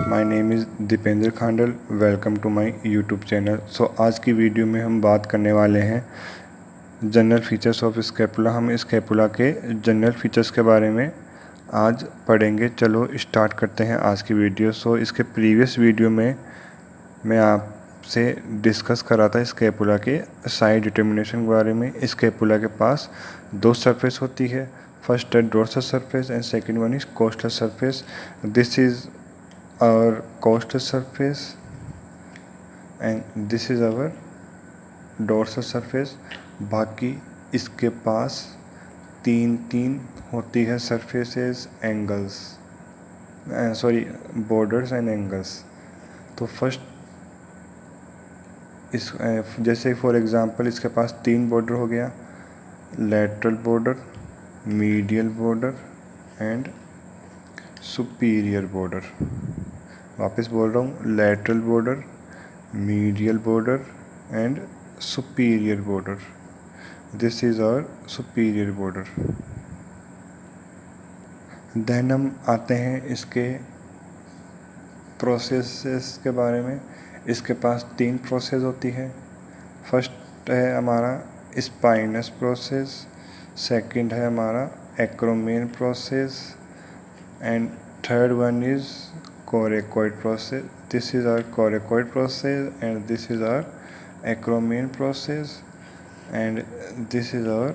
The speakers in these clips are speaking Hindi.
My name is Dipendra Khandal. Welcome to my YouTube channel. आज की वीडियो में हम बात करने वाले हैं जनरल फीचर्स ऑफ स्कैपुला। हम स्कैपुला के जनरल फीचर्स के बारे में आज पढ़ेंगे। चलो स्टार्ट करते हैं आज की वीडियो। इसके प्रीवियस वीडियो में मैं आपसे डिस्कस कर रहा था स्कैपुला के साइड डिटर्मिनेशन के बारे में। स्कैपुला के पास दो सरफेस होती है, फर्स्ट है dorsal surface and second one is coastal surface. This is our coastal surface and this is our dorsal surface। बाकी इसके पास तीन होती है surfaces angles, borders and angles. तो फर्स्ट इस जैसे फॉर एग्जांपल इसके पास तीन बॉर्डर हो गया, lateral border, medial border and superior border. वापस बोल रहा हूँ, lateral border, medial border and superior border. This is our superior border. Then हम आते हैं इसके प्रोसेसेस के बारे में। इसके पास तीन प्रोसेस होती है। फर्स्ट है हमारा स्पाइनस प्रोसेस, सेकंड है हमारा acromion process and third one is coracoid process। This is our coracoid process and this is our acromion process and this is our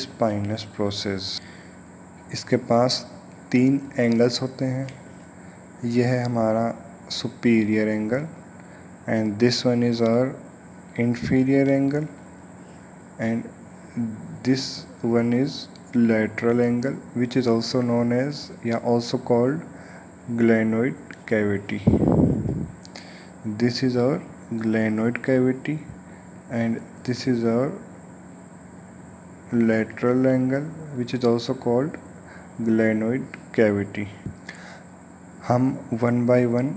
spinous process। इसके पास तीन एंगल्स होते हैं। यह है हमारा superior angle and this one is our inferior angle and this one is lateral angle which is also known as also called glenoid cavity। This is our glenoid cavity and this is our lateral angle which is also called glenoid cavity। हम वन बाय वन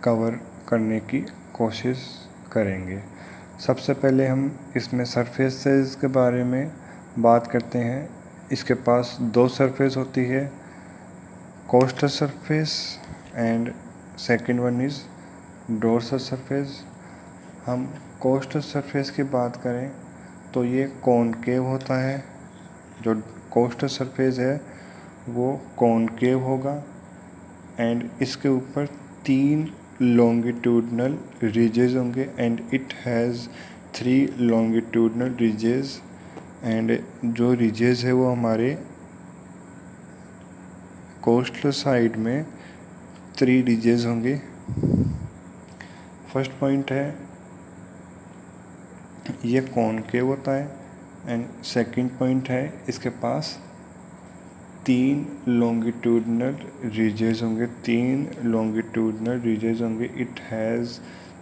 कवर करने की कोशिश करेंगे। सबसे पहले हम इसमें सरफेसेस के बारे में बात करते हैं। इसके पास दो सरफेस होती है, coastal surface and second one is dorsal surface. हम कोस्टल सरफेस की बात करें तो ये कॉनकेव होता है। जो कोस्टल सरफेस है वो कॉनकेव होगा एंड इसके ऊपर तीन लॉन्गिट्यूडनल रिजेस होंगे and it has 3 longitudinal ridges and जो रिजेस है वो हमारे कोस्टल साइड में 3 रिजेस होंगे। फर्स्ट पॉइंट है ये कॉनकेव होता है एंड सेकंड पॉइंट है इसके पास 3 लॉन्गिट्यूडनल रिजेस होंगे, 3 लॉन्गिट्यूडनल रिजेस होंगे। It has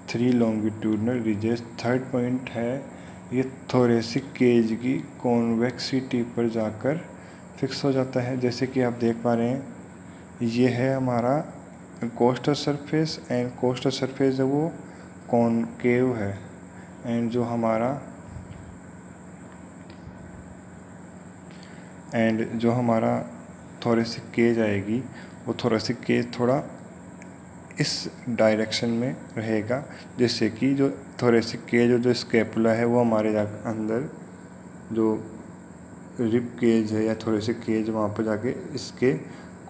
3 longitudinal ridges. Third point है ये थोरेसिक केज की कॉन्वेक्सिटी पर जाकर फिक्स हो जाता है। जैसे कि आप देख पा रहे हैं ये है हमारा coastal surface and coastal surface है वो कॉनकेव है एंड जो हमारा थोरेसिक केज आएगी वो थोरेसिक केज थोड़ा इस डायरेक्शन में रहेगा, जैसे कि जो थोरेसिक केज और जो स्कैपुला है वो हमारे अंदर जो रिब केज है या थोरेसिक केज वहाँ पर जाके इसके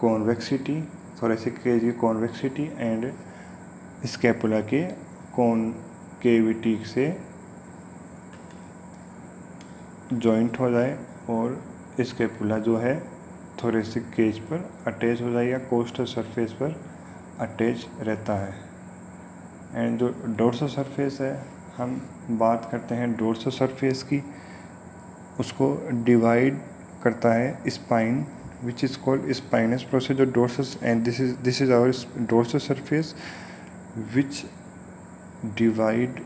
कॉन्वेक्सिटी, थोरेसिक केज की कॉन्वेक्सिटी एंड स्कैपुला के कॉनकेविटी से जॉइंट हो जाए और स्कैपुला जो है थोरेसिक केज पर अटैच हो जाए या कोस्टल सरफेस पर अटैच रहता है। एंड जो डोर्सल सरफेस है, हम बात करते हैं डोर्सल सरफेस की, उसको डिवाइड करता है spine which is called spinous process. जो dorsal end this is our dorsal surface which divide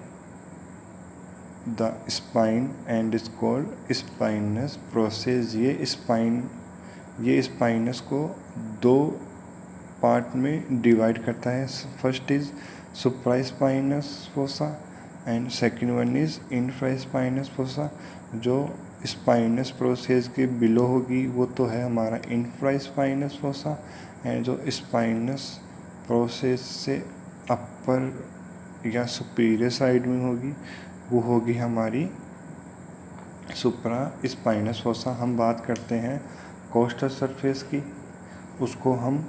the spine and is called spinous process. ये स्पाइनस को 2 पार्ट में डिवाइड करता है। First is supraspinous fossa and second one is infraspinous fossa. जो स्पाइनस प्रोसेस के बिलो होगी वो तो है हमारा इंफ्रास्पाइनस फोसा एंड जो स्पाइनस प्रोसेस से अपर या सुपीरियर साइड में होगी, वो होगी हमारी सुप्रा स्पाइनस फोसा। हम बात करते हैं कोस्टल सरफेस की, उसको हम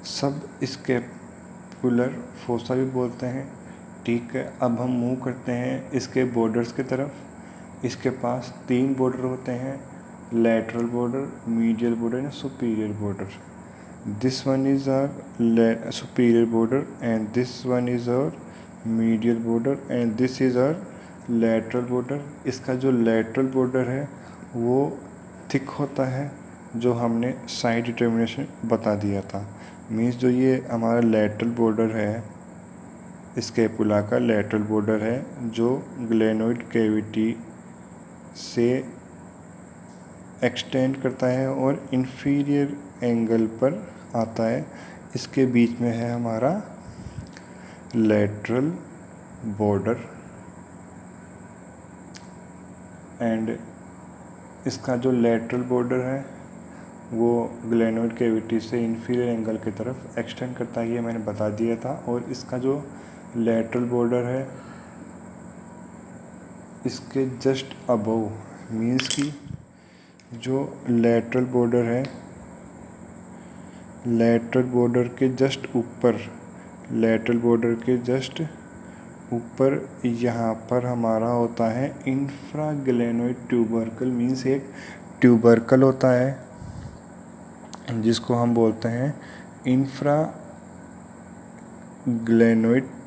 सब स्कैपुलर फोसा भी बोलते हैं। ठीक है, अब हम मूव करते हैं इसके बॉर्डर्स की तरफ। इसके पास 3 बॉर्डर होते हैं, lateral border, medial border and superior border. This one is our superior border and this one is our medial border and this is our lateral border. इसका जो लैटरल बॉर्डर है वो थिक होता है, जो हमने साइड डिटर्मिनेशन बता दिया था। मीन्स जो ये हमारा लैटरल बॉर्डर है, स्कैपुला का लैटरल बॉर्डर है, जो ग्लेनोइड कैविटी से एक्सटेंड करता है और इंफीरियर एंगल पर आता है। इसके बीच में है हमारा लैटरल बॉर्डर एंड इसका जो लैटरल बॉर्डर है वो ग्लेनोइड कैविटी से इंफीरियर एंगल की तरफ एक्सटेंड करता है, ये मैंने बता दिया था। और इसका जो लैटरल बॉर्डर है इसके जस्ट अबव, मीन्स की जो लैटरल बॉर्डर है, लैटरल बॉर्डर के जस्ट ऊपर, लैटरल बॉर्डर के जस्ट ऊपर यहाँ पर हमारा होता है इंफ्राग्लेनोइड ट्यूबरकल। मीन्स एक ट्यूबरकल होता है जिसको हम बोलते हैं infraglenoid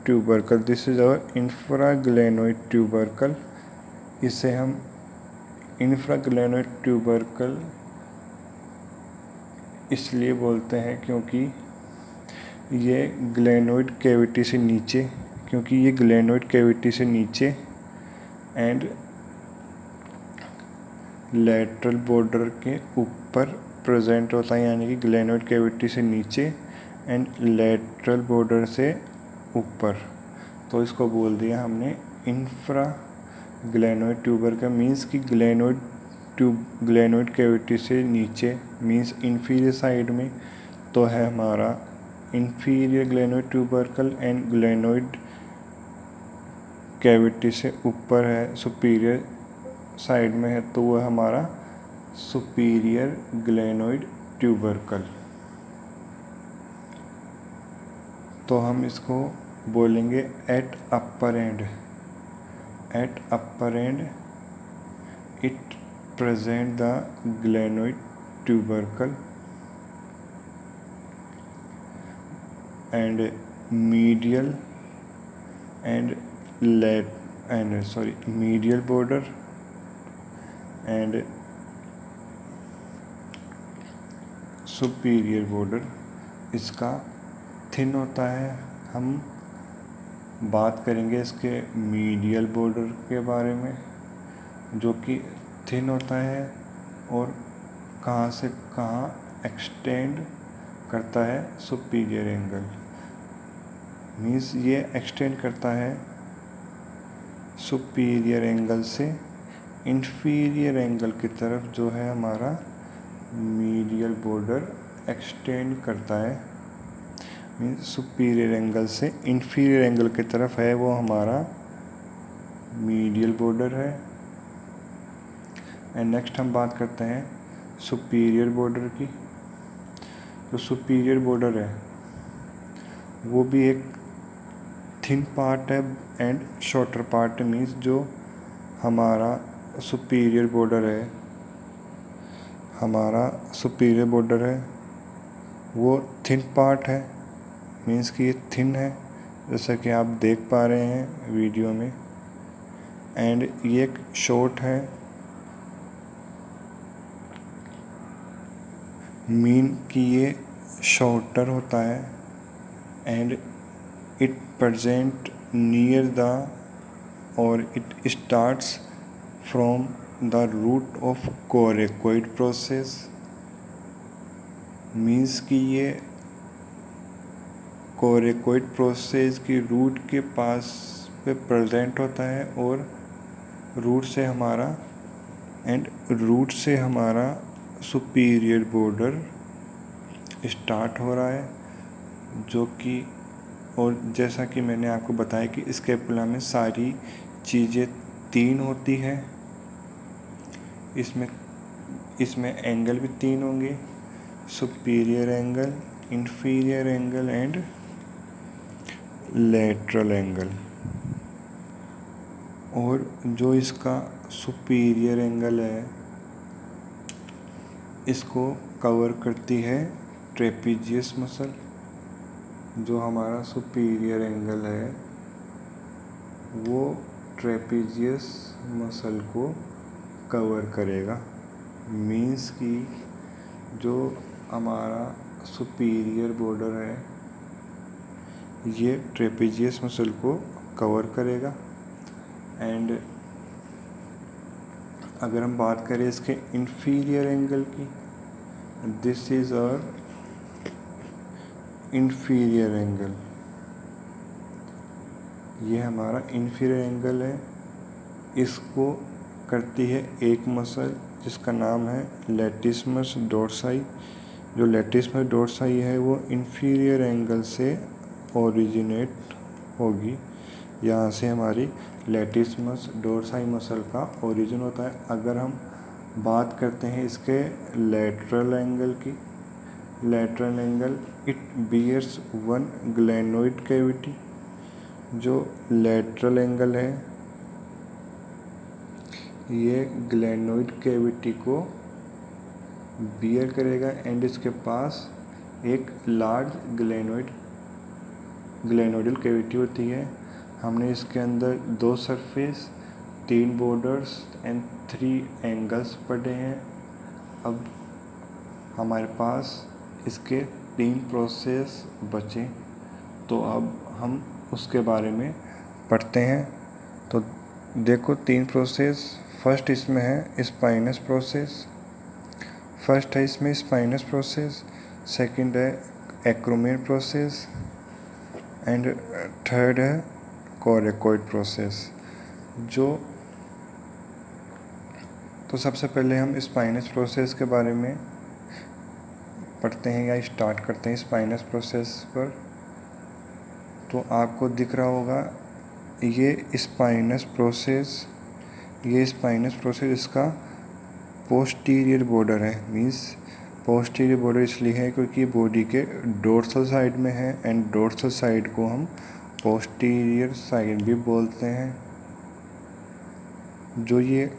tubercle. This is our infraglenoid tubercle. इसे हम इंफ्राग्लेनोइड ट्यूबरकल इसलिए बोलते हैं क्योंकि ये ग्लेनोइड कैविटी से नीचे, क्योंकि ये ग्लेनोइड कैविटी से नीचे एंड लैटरल बॉर्डर के ऊपर प्रेजेंट होता है, यानी कि ग्लेनोइड कैविटी से नीचे एंड लैटरल बॉर्डर से ऊपर। तो इसको बोल दिया हमने इंफ्रा ग्लेनोइड ट्यूबरकल। मीन्स कि ग्लेनोइड कैविटी से नीचे मीन्स इंफीरियर साइड में तो है हमारा inferior glenoid tubercle and glenoid cavity से ऊपर है सुपीरियर साइड में है तो वह हमारा सुपीरियर ग्लेनोइड ट्यूबरकल। तो हम इसको बोलेंगे at upper and, at upper and it present the glenoid tubercle and medial medial border and superior border इसका थिन होता है। हम बात करेंगे इसके मीडियल बॉर्डर के बारे में, जो कि थिन होता है और कहाँ से कहाँ एक्सटेंड करता है सुपीरियर एंगल। मीन्स ये एक्सटेंड करता है सुपीरियर एंगल से इंफीरियर एंगल की तरफ, जो है हमारा मीडियल बॉर्डर एक्सटेंड करता है। मीन्स सुपीरियर एंगल से इंफीरियर एंगल की तरफ है वो हमारा मीडियल बॉर्डर है। एंड नेक्स्ट हम बात करते हैं सुपीरियर बॉर्डर की। जो सुपीरियर बॉर्डर है वो भी एक थिन पार्ट है एंड शॉर्टर पार्ट है। मीन्स जो हमारा सुपीरियर बॉर्डर है, हमारा सुपीरियर बॉर्डर है वो थिन पार्ट है। मीन्स कि ये थिन है, जैसा कि आप देख पा रहे हैं वीडियो में। एंड ये एक शॉर्ट है, मीन कि ये शॉर्टर होता है and it present near the और it starts from the root of coracoid process. Means कि ये कोरेकोइड प्रोसेस की रूट के पास पे प्रेजेंट होता है और रूट से हमारा सुपीरियर बॉर्डर स्टार्ट हो रहा है, जो कि और जैसा कि मैंने आपको बताया कि स्कैपुला में सारी चीज़ें 3 होती है। इसमें एंगल भी 3 होंगे, superior angle, inferior angle and lateral angle. और जो इसका सुपीरियर एंगल है इसको कवर करती है ट्रेपीजियस मसल। जो हमारा सुपीरियर एंगल है वो ट्रेपीजियस मसल को कवर करेगा। मीन्स कि जो हमारा सुपीरियर बॉर्डर है ये ट्रेपीजियस मसल को कवर करेगा। एंड अगर हम बात करें इसके इंफीरियर एंगल की, this is our inferior angle. ये हमारा इंफीरियर एंगल है। इसको करती है एक मसल जिसका नाम है लैटिस्मस डोर्साई। जो लैटिस्मस डोर्साई है वो इंफीरियर एंगल से ओरिजिनेट होगी। यहाँ से हमारी लैटिस्मस डोर्साई मसल का ओरिजिन होता है। अगर हम बात करते हैं इसके लैटरल एंगल की, lateral angle it bears one glenoid cavity. जो लैटरल एंगल है ये ग्लेनोइड कैविटी को बियर करेगा एंड इसके पास एक लार्ज ग्लेनोइडल कैविटी होती है। हमने इसके अंदर 2 सरफेस, 3 बॉर्डर्स एंड 3 एंगल्स पढ़े हैं। अब हमारे पास इसके 3 प्रोसेस बचे, तो अब हम उसके बारे में पढ़ते हैं। तो देखो 3 प्रोसेस। फर्स्ट इसमें है स्पाइनस प्रोसेस। फर्स्ट है इसमें स्पाइनस प्रोसेस, सेकंड है एक्रोमियन प्रोसेस एंड थर्ड है कोरेकोइड प्रोसेस। तो सबसे पहले हम स्पाइनस प्रोसेस के बारे में पढ़ते हैं या स्टार्ट करते हैं स्पाइनस प्रोसेस पर। तो आपको दिख रहा होगा ये स्पाइनस प्रोसेस इसका पोस्टीरियर बॉर्डर है। मीन्स पोस्टीरियर बॉर्डर इसलिए है क्योंकि बॉडी के डोर्सल साइड में है एंड डोर्सल साइड को हम पोस्टीरियर साइड भी बोलते हैं। जो ये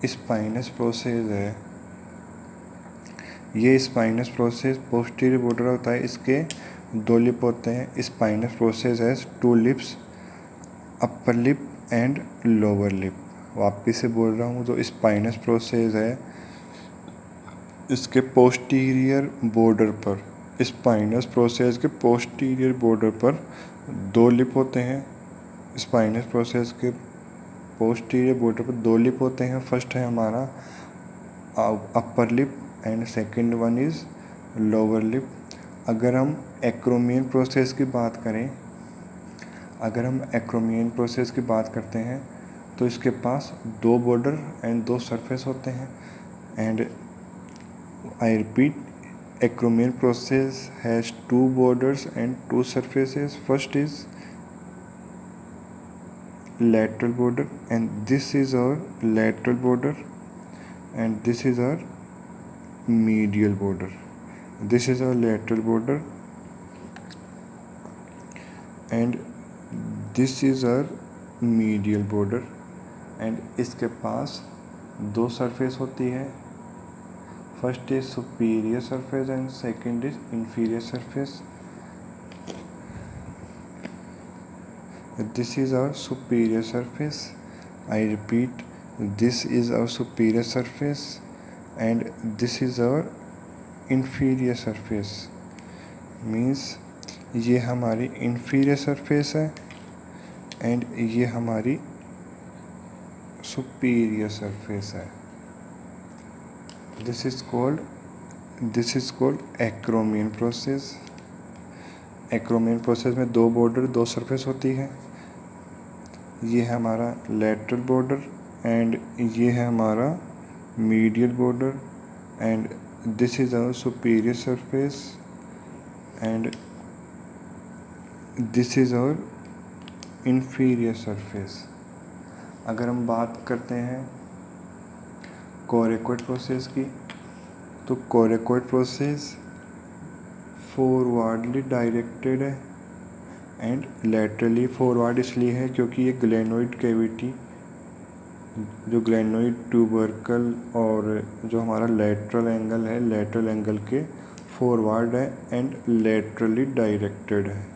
स्पाइनस प्रोसेस है, ये स्पाइनस प्रोसेस पोस्टीरियर बॉर्डर होता है। इसके 2 लिप होते हैं। Spinous process has 2 lips, upper lip and lower lip. वापिस से बोल रहा हूँ, जो स्पाइनस प्रोसेस है इसके पोस्टीरियर बॉर्डर पर, स्पाइनस प्रोसेस के पोस्टीरियर बॉर्डर पर 2 लिप होते हैं। स्पाइनस प्रोसेस के पोस्टीरियर बॉर्डर पर 2 लिप होते हैं। फर्स्ट है हमारा upper lip and second one is lower lip. अगर हम एक्रोमियन प्रोसेस की बात करें, करते हैं तो इसके पास 2 बॉर्डर एंड 2 सरफेस होते हैं। And I repeat, acromion process has 2 borders and 2 surfaces. First is lateral border and this is our lateral border and this is our medial border. This is our lateral border and this is our medial border and इसके पास 2 सरफेस होती है। First is superior surface and second is inferior surface. This is our superior surface. I repeat, this is our superior surface and this is our inferior surface. Means ये हमारी inferior surface है and ये हमारी superior surface है. This is called acromion process. Acromion process में 2 बॉर्डर 2 सरफेस होती है। ये है हमारा लेटरल बॉर्डर एंड ये है हमारा medial border and this is our superior surface and this is our inferior surface. अगर हम बात करते हैं कोरेकोइड प्रोसेस की, तो कोरेकोइड प्रोसेस फॉरवर्डली डायरेक्टेड है एंड लेटरली फॉरवर्ड इसलिए है क्योंकि ये ग्लेनोइड कैविटी, जो ग्लेनोइड ट्यूबरकल और जो हमारा लेटरल एंगल है, लेटरल एंगल के फॉरवर्ड है एंड लेटरली डायरेक्टेड है।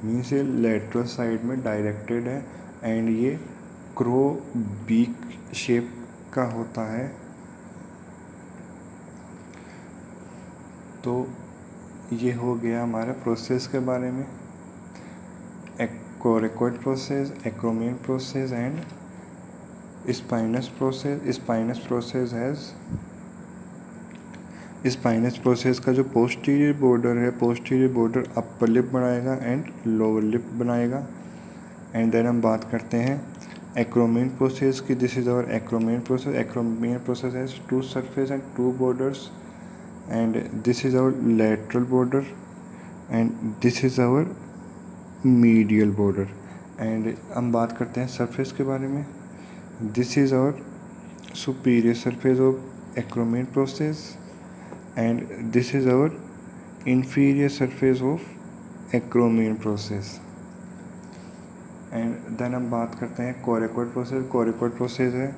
मीन्स ये लेटरल साइड में डायरेक्टेड है एंड ये क्रो बीक शेप का होता है। तो ये हो गया हमारा प्रोसेस के बारे में, coracoid process, acromion process and spinous process. Spinous process का जो पोस्टीरियर बॉर्डर है, पोस्टीरियर बॉर्डर अपर लिप बनाएगा एंड लोअर लिप बनाएगा। एंड देन हम बात करते हैं एक्रोमियन प्रोसेस की। This is our acromion process. Acromion process has 2 surface and 2 borders and this is our lateral border and this is our medial border। And हम बात करते हैं सरफेस के बारे में। This is our superior surface of acromion process and this is our inferior surface of acromion process. And then हम बात करते हैं कोरेकोइड प्रोसेस। कोरेकोइड प्रोसेस है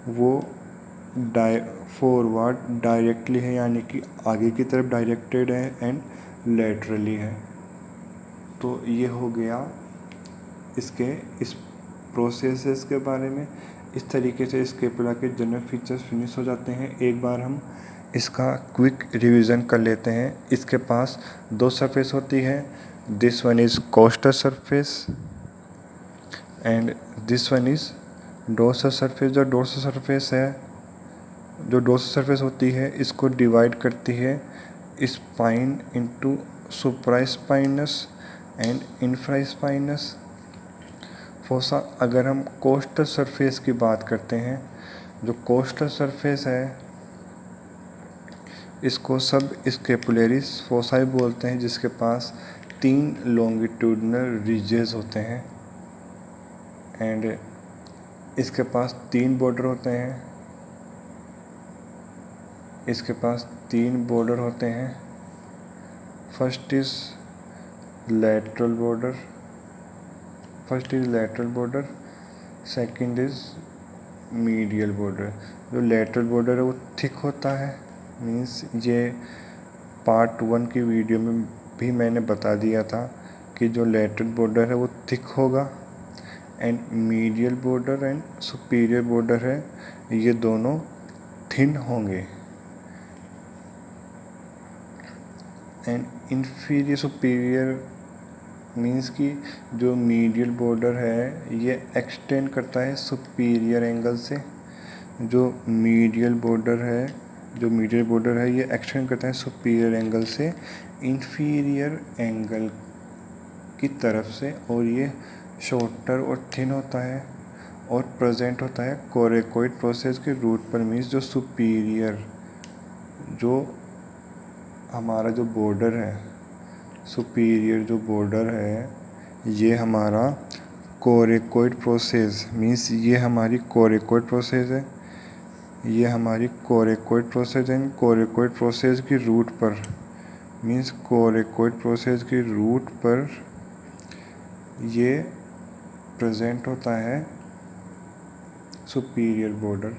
वो फॉरवर्ड डायरेक्टली है, यानी कि आगे की तरफ डायरेक्टेड है एंड लेटरली है। तो ये हो गया इसके इस प्रोसेसेस के बारे में। इस तरीके से स्केपुला के जनरल फीचर्स फिनिश हो जाते हैं। एक बार हम इसका क्विक रिवीजन कर लेते हैं। इसके पास 2 सरफेस होती है। This one is coastal surface and this one is dorsal surface. जो डोर्सल सरफेस है, जो डोर्सल सरफेस होती है, इसको डिवाइड करती है spine into supraspinous and infraspinous fossa. अगर हम कोस्टल सरफेस की बात करते हैं, जो कोस्टल सरफेस है इसको सब स्केपुलरिस फोसाई बोलते हैं, जिसके पास 3 लॉन्गिट्यूडनल रिजेस होते हैं एंड इसके पास 3 बॉर्डर होते हैं। इसके पास 3 बॉर्डर होते हैं। First is lateral border, second is medial border. जो लेटरल बॉर्डर है वो थिक होता है। मीन्स ये पार्ट 1 की वीडियो में भी मैंने बता दिया था कि जो लेटरल बॉर्डर है वो थिक होगा and medial border and superior border है, ये दोनों थिन होंगे। एंड इंफीरियर सुपीरियर मीन्स कि जो मीडियल बॉर्डर है ये एक्सटेंड करता है सुपीरियर एंगल से। जो मीडियल बॉर्डर है ये एक्सटेंड करता है सुपीरियर एंगल से इंफीरियर एंगल की तरफ से, और ये शॉर्टर और थिन होता है और प्रेजेंट होता है कोरेकोइड प्रोसेस के रूट पर। मीन्स जो सुपीरियर जो हमारा जो बॉर्डर है, सुपीरियर जो बॉर्डर है, ये हमारा कोरेकोइड प्रोसेस, मीन्स ये हमारी कोरेकोइड प्रोसेस है। ये हमारी कोरेकोइड प्रोसेस है। कोरेकोइड प्रोसेस की रूट पर, मीन्स कोरेकोइड प्रोसेस की रूट पर ये प्रेजेंट होता है सुपीरियर बॉर्डर।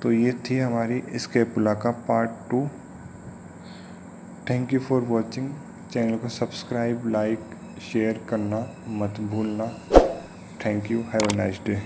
तो ये थी हमारी स्केपुला का part 2। Thank you for watching. Channel को सब्सक्राइब, लाइक, शेयर करना मत भूलना। Thank you. Have a nice day.